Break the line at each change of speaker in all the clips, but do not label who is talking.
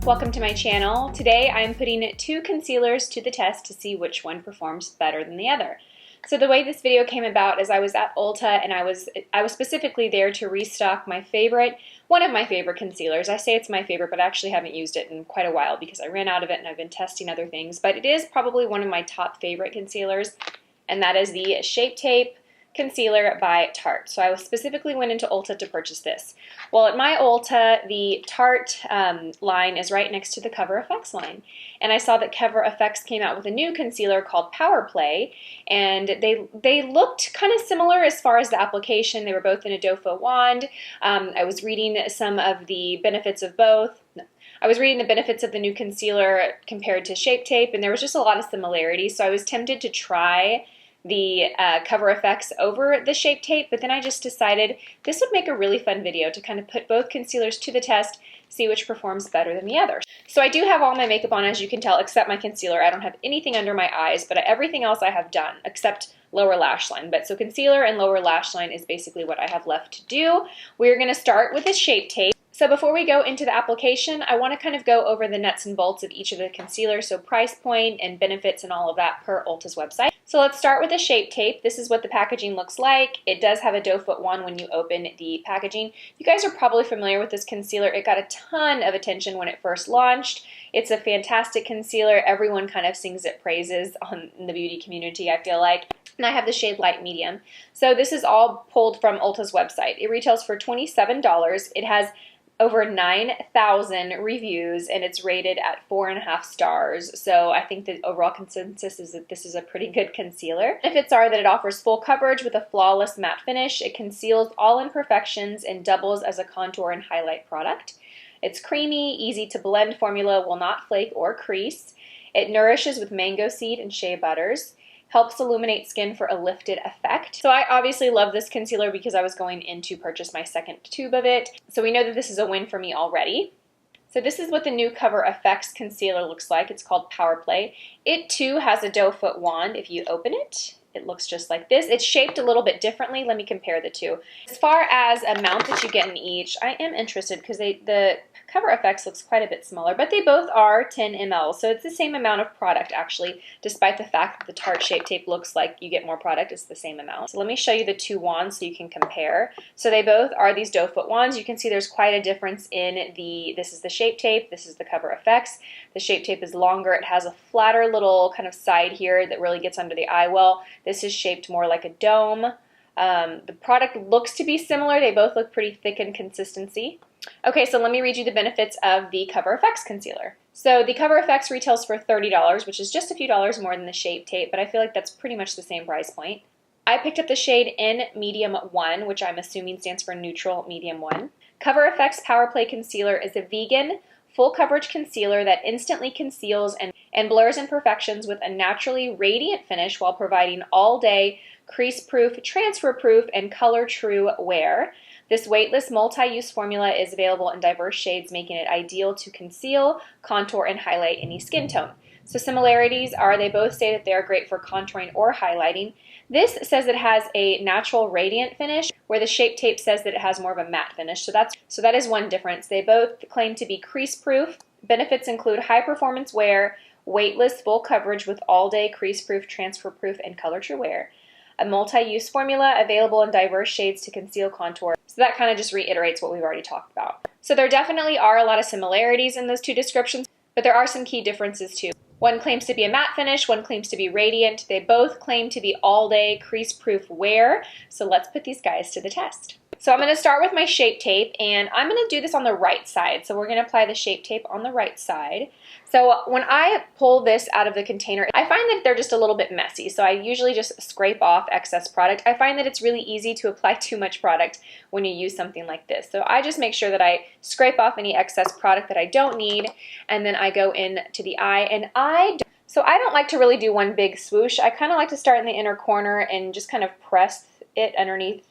Welcome to my channel. Today I am putting two concealers to the test to see which one performs better than the other. So the way this video came about is I was at Ulta and I was specifically there to restock one of my favorite concealers. I say it's my favorite, but I actually haven't used it in quite a while because I ran out of it and I've been testing other things. But it is probably one of my top favorite concealers, and that is the Shape Tape Concealer by Tarte. So I specifically went into Ulta to purchase this. Well, at my Ulta, the Tarte line is right next to the CoverFx line. And I saw that CoverFx came out with a new concealer called Power Play, and they looked kind of similar as far as the application. They were both in a doe foot wand. I was reading some of the benefits of both. I was reading the benefits of the new concealer compared to Shape Tape, and there was just a lot of similarities. So I was tempted to try the CoverFx over the Shape Tape, but then I just decided this would make a really fun video to kind of put both concealers to the test, see which performs better than the other. So I do have all my makeup on, as you can tell, except my concealer. I don't have anything under my eyes, but everything else I have done except lower lash line. But so concealer and lower lash line is basically what I have left to do. We're going to start with the Shape Tape. So before we go into the application, I want to kind of go over the nuts and bolts of each of the concealers, so price point and benefits and all of that per Ulta's website. So let's start with the Shape Tape. This is what the packaging looks like. It does have a doe foot wand when you open the packaging. You guys are probably familiar with this concealer. It got a ton of attention when it first launched. It's a fantastic concealer. Everyone kind of sings its praises in the beauty community, I feel like. And I have the shade Light Medium. So this is all pulled from Ulta's website. It retails for $27. It has over 9,000 reviews, and it's rated at 4.5 stars. So I think the overall consensus is that this is a pretty good concealer. Benefits are that it offers full coverage with a flawless matte finish. It conceals all imperfections and doubles as a contour and highlight product. It's creamy, easy to blend formula, will not flake or crease. It nourishes with mango seed and shea butters. Helps illuminate skin for a lifted effect. So I obviously love this concealer because I was going in to purchase my second tube of it. So we know that this is a win for me already. So this is what the new CoverFx concealer looks like. It's called Power Play. It too has a doe foot wand. If you open it, it looks just like this. It's shaped a little bit differently. Let me compare the two. As far as amount that you get in each, I am interested because the CoverFx looks quite a bit smaller, but they both are 10 ml, so it's the same amount of product actually, despite the fact that the Tarte Shape Tape looks like you get more product, it's the same amount. So let me show you the two wands so you can compare. So they both are these doe foot wands. You can see there's quite a difference in this is the Shape Tape, this is the CoverFx. The Shape Tape is longer, it has a flatter little kind of side here that really gets under the eye well. This is shaped more like a dome. The product looks to be similar. They both look pretty thick in consistency. Okay, so let me read you the benefits of the CoverFx concealer. So the CoverFx retails for $30, which is just a few dollars more than the Shape Tape, but I feel like that's pretty much the same price point. I picked up the shade in Medium 1, which I'm assuming stands for Neutral Medium 1. CoverFx Power Play Concealer is a vegan, full coverage concealer that instantly conceals and blurs imperfections with a naturally radiant finish while providing all-day crease-proof, transfer-proof, and color-true wear. This weightless multi-use formula is available in diverse shades, making it ideal to conceal, contour, and highlight any skin tone. So similarities are they both say that they are great for contouring or highlighting. This says it has a natural radiant finish, where the Shape Tape says that it has more of a matte finish. So that is one difference. They both claim to be crease-proof. Benefits include high-performance wear, weightless full coverage with all-day crease-proof, transfer-proof, and color-true wear. A multi-use formula available in diverse shades to conceal, contour. So that kind of just reiterates what we've already talked about. So there definitely are a lot of similarities in those two descriptions, but there are some key differences too. One claims to be a matte finish, one claims to be radiant. They both claim to be all-day crease-proof wear. So let's put these guys to the test. So I'm going to start with my Shape Tape, and I'm going to do this on the right side. So we're going to apply the Shape Tape on the right side. So when I pull this out of the container, I find that they're just a little bit messy. So I usually just scrape off excess product. I find that it's really easy to apply too much product when you use something like this. So I just make sure that I scrape off any excess product that I don't need, and then I go in to the eye, and so I don't like to really do one big swoosh. I kind of like to start in the inner corner and just kind of press it underneath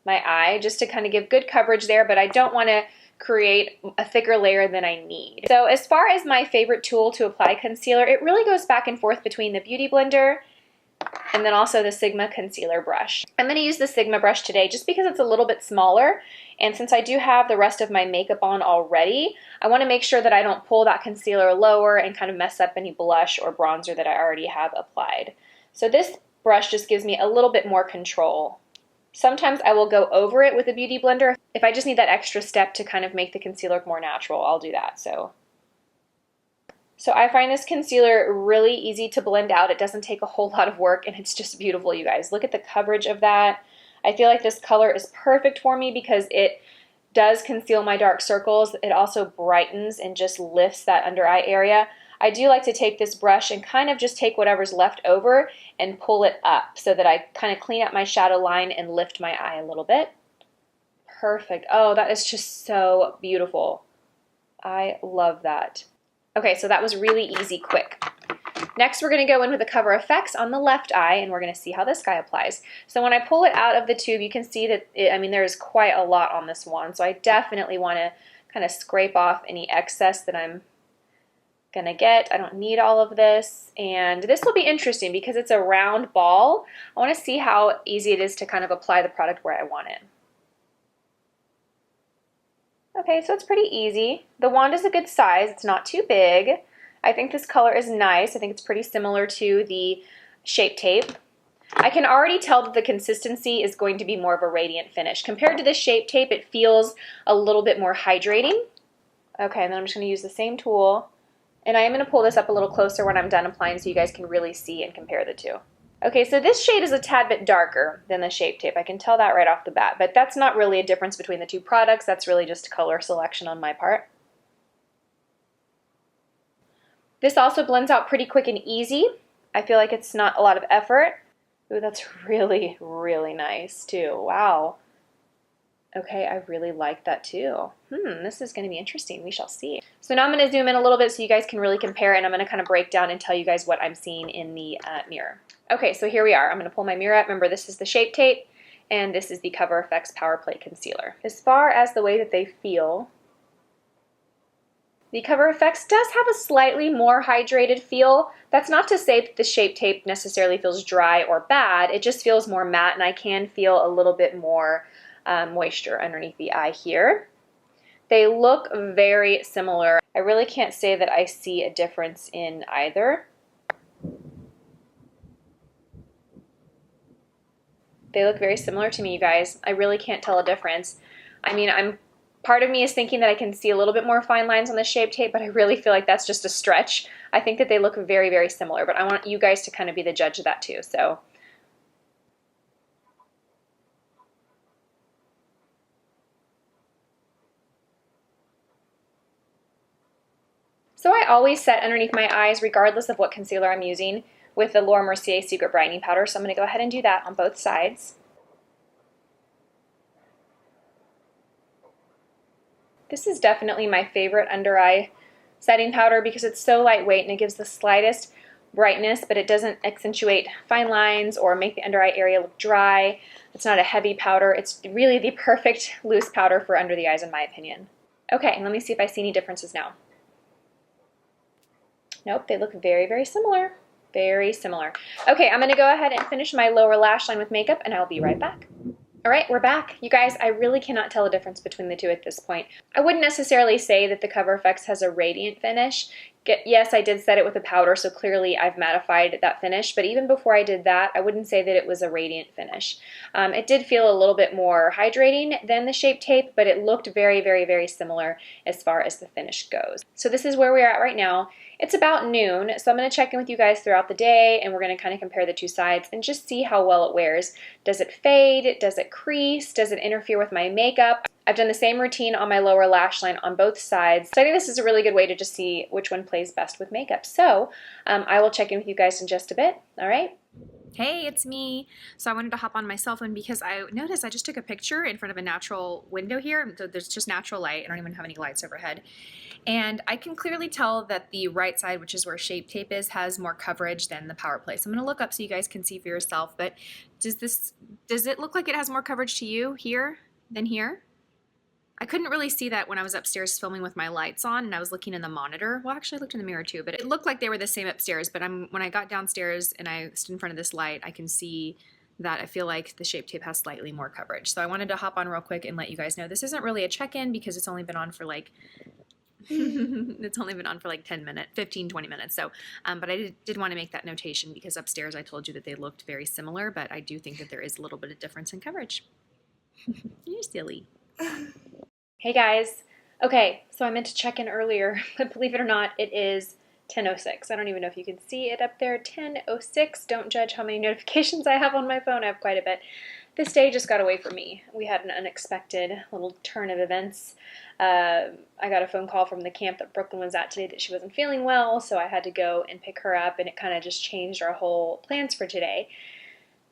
my eye just to kind of give good coverage there, but I don't want to create a thicker layer than I need. So as far as my favorite tool to apply concealer, it really goes back and forth between the Beauty Blender and then also the Sigma concealer brush. I'm going to use the Sigma brush today just because it's a little bit smaller And since I do have the rest of my makeup on already, I want to make sure that I don't pull that concealer lower and kind of mess up any blush or bronzer that I already have applied. So this brush just gives me a little bit more control. Sometimes I will go over it with a beauty blender. If I just need that extra step to kind of make the concealer look more natural, I'll do that. So I find this concealer really easy to blend out. It doesn't take a whole lot of work, and it's just beautiful, you guys. Look at the coverage of that. I feel like this color is perfect for me because it does conceal my dark circles. It also brightens and just lifts that under eye area. I do like to take this brush and kind of just take whatever's left over and pull it up so that I kind of clean up my shadow line and lift my eye a little bit. Perfect. Oh, that is just so beautiful. I love that. Okay, so that was really easy, quick. Next, we're going to go in with the CoverFx on the left eye, and we're going to see how this guy applies. So when I pull it out of the tube, you can see that, there's quite a lot on this one, so I definitely want to kind of scrape off any excess that I'm going to get. I don't need all of this, and this will be interesting because it's a round ball. I want to see how easy it is to kind of apply the product where I want it. Okay, so it's pretty easy. The wand is a good size. It's not too big. I think this color is nice. I think it's pretty similar to the Shape Tape. I can already tell that the consistency is going to be more of a radiant finish. Compared to the Shape Tape, it feels a little bit more hydrating. Okay, and then I'm just going to use the same tool. And I am going to pull this up a little closer when I'm done applying so you guys can really see and compare the two. Okay, so this shade is a tad bit darker than the Shape Tape. I can tell that right off the bat, but that's not really a difference between the two products. That's really just color selection on my part. This also blends out pretty quick and easy. I feel like it's not a lot of effort. Ooh, that's really, really nice too. Wow. Okay, I really like that too. This is going to be interesting. We shall see. So now I'm going to zoom in a little bit so you guys can really compare, and I'm going to kind of break down and tell you guys what I'm seeing in the mirror. Okay, so here we are. I'm going to pull my mirror up. Remember, this is the Shape Tape, and this is the CoverFx Power Play Concealer. As far as the way that they feel, the CoverFx does have a slightly more hydrated feel. That's not to say that the Shape Tape necessarily feels dry or bad. It just feels more matte, and I can feel a little bit more moisture underneath the eye here. They look very similar. I really can't say that I see a difference in either. They look very similar to me, you guys. I really can't tell a difference. Part of me is thinking that I can see a little bit more fine lines on the Shape Tape, but I really feel like that's just a stretch. I think that they look very, very similar, but I want you guys to kind of be the judge of that too. So I always set underneath my eyes, regardless of what concealer I'm using, with the Laura Mercier Secret Brightening Powder. So I'm going to go ahead and do that on both sides. This is definitely my favorite under eye setting powder because it's so lightweight and it gives the slightest brightness, but it doesn't accentuate fine lines or make the under eye area look dry. It's not a heavy powder. It's really the perfect loose powder for under the eyes in my opinion. Okay, let me see if I see any differences now. Nope, they look very, very similar. Very similar. Okay, I'm going to go ahead and finish my lower lash line with makeup, and I'll be right back. All right, we're back. You guys, I really cannot tell a difference between the two at this point. I wouldn't necessarily say that the CoverFx has a radiant finish. Yes, I did set it with a powder, so clearly I've mattified that finish, but even before I did that, I wouldn't say that it was a radiant finish. It did feel a little bit more hydrating than the Shape Tape, but it looked very, very, very similar as far as the finish goes. So this is where we're at right now. It's about noon, so I'm going to check in with you guys throughout the day, and we're going to kind of compare the two sides and just see how well it wears. Does it fade? Does it crease? Does it interfere with my makeup? I've done the same routine on my lower lash line on both sides, so I think this is a really good way to just see which one plays best with makeup. So I will check in with you guys in just a bit. All right?
Hey, it's me. So I wanted to hop on my cell phone because I noticed I just took a picture in front of a natural window here. There's just natural light. I don't even have any lights overhead. And I can clearly tell that the right side, which is where Shape Tape is, has more coverage than the Power Play. So I'm going to look up so you guys can see for yourself. But does it look like it has more coverage to you here than here? I couldn't really see that when I was upstairs filming with my lights on and I was looking in the monitor. Well, actually I looked in the mirror too, but it looked like they were the same upstairs. But when I got downstairs and I stood in front of this light, I can see that I feel like the Shape Tape has slightly more coverage. So I wanted to hop on real quick and let you guys know this isn't really a check-in because it's only been on for like it's only been on for like 10 minutes, 15, 20 minutes. So, but I did want to make that notation because upstairs I told you that they looked very similar, but I do think that there is a little bit of difference in coverage. You're silly.
Hey guys. Okay, so I meant to check in earlier, but believe it or not, it is 10:06. I don't even know if you can see it up there. 10:06. Don't judge how many notifications I have on my phone. I have quite a bit. This day just got away from me. We had an unexpected little turn of events. I got a phone call from the camp that Brooklyn was at today that she wasn't feeling well, so I had to go and pick her up, and it kind of just changed our whole plans for today.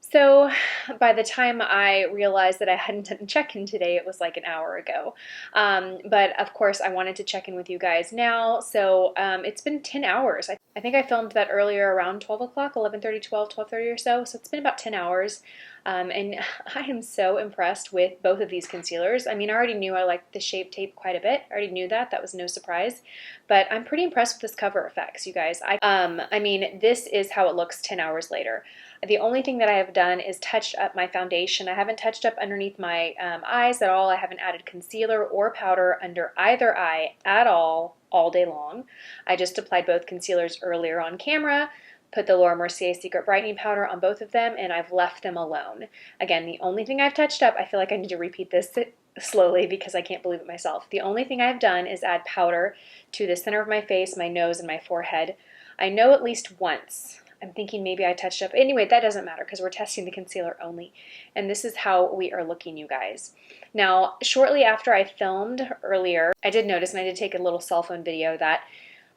So by the time I realized that I hadn't done check-in today, it was like an hour ago. But of course, I wanted to check in with you guys now. So it's been 10 hours. I think I filmed that earlier around 12 o'clock, 11:30, 12:30 or so. So it's been about 10 hours. And I am so impressed with both of these concealers. I mean, I already knew I liked the Shape Tape quite a bit. I already knew that. That was no surprise. But I'm pretty impressed with this CoverFx, you guys. I mean, this is how it looks 10 hours later. The only thing that I have done is touched up my foundation. I haven't touched up underneath my eyes at all. I haven't added concealer or powder under either eye at all day long. I just applied both concealers earlier on camera, put the Laura Mercier Secret Brightening Powder on both of them, and I've left them alone. Again, the only thing I've touched up, I feel like I need to repeat this slowly because I can't believe it myself. The only thing I've done is add powder to the center of my face, my nose, and my forehead. I know at least once. I'm thinking maybe I touched up. Anyway, that doesn't matter because we're testing the concealer only. And this is how we are looking, you guys. Now, shortly after I filmed earlier, I did notice, and I did take a little cell phone video, that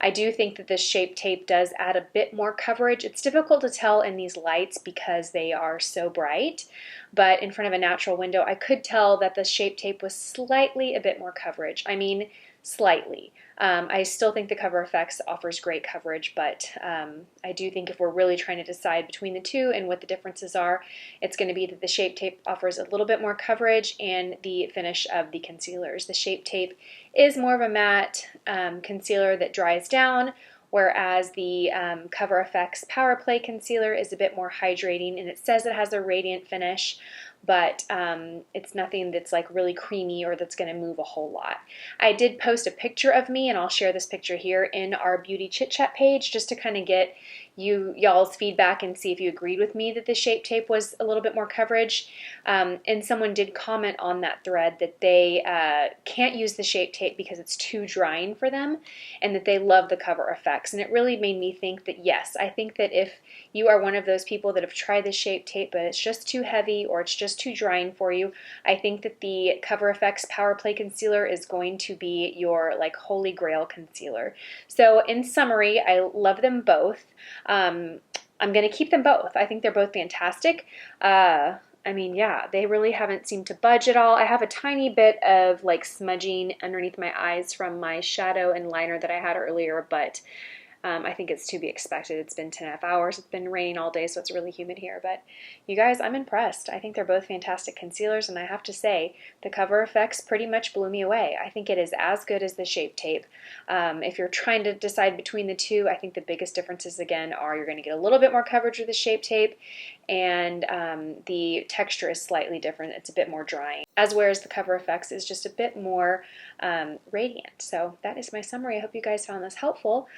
I do think that this Shape Tape does add a bit more coverage. It's difficult to tell in these lights because they are so bright, but in front of a natural window, I could tell that the Shape Tape was slightly a bit more coverage. I mean, slightly. I still think the CoverFx offers great coverage, but I do think if we're really trying to decide between the two and what the differences are, it's going to be that the Shape Tape offers a little bit more coverage and the finish of the concealers. The Shape Tape is more of a matte concealer that dries down, whereas the CoverFx Power Play Concealer is a bit more hydrating, and it says it has a radiant finish, but it's nothing that's like really creamy or that's going to move a whole lot. I did post a picture of me, and I'll share this picture here in our Beauty Chit Chat page just to kind of get y'all's feedback and see if you agreed with me that the Shape Tape was a little bit more coverage. And someone did comment on that thread that they can't use the Shape Tape because it's too drying for them, and that they love the CoverFx. And it really made me think that yes, I think that if you are one of those people that have tried the Shape Tape but it's just too heavy or it's just too drying for you, I think that the CoverFx Power Play Concealer is going to be your like holy grail concealer. So in summary, I love them both. I'm going to keep them both. I think they're both fantastic. I mean, yeah, they really haven't seemed to budge at all. I have a tiny bit of like smudging underneath my eyes from my shadow and liner that I had earlier, but I think it's to be expected. It's been 10.5 hours. It's been raining all day, so it's really humid here. But you guys, I'm impressed. I think they're both fantastic concealers, and I have to say, the CoverFx pretty much blew me away. I think it is as good as the Shape Tape. If you're trying to decide between the two, I think the biggest differences, again, are you're going to get a little bit more coverage with the Shape Tape, and the texture is slightly different. It's a bit more drying, whereas the CoverFx is just a bit more radiant. So that is my summary. I hope you guys found this helpful.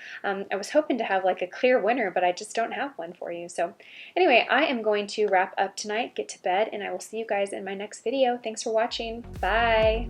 I was hoping to have like a clear winner, but I just don't have one for you. So anyway, I am going to wrap up tonight, get to bed, and I will see you guys in my next video. Thanks for watching. Bye!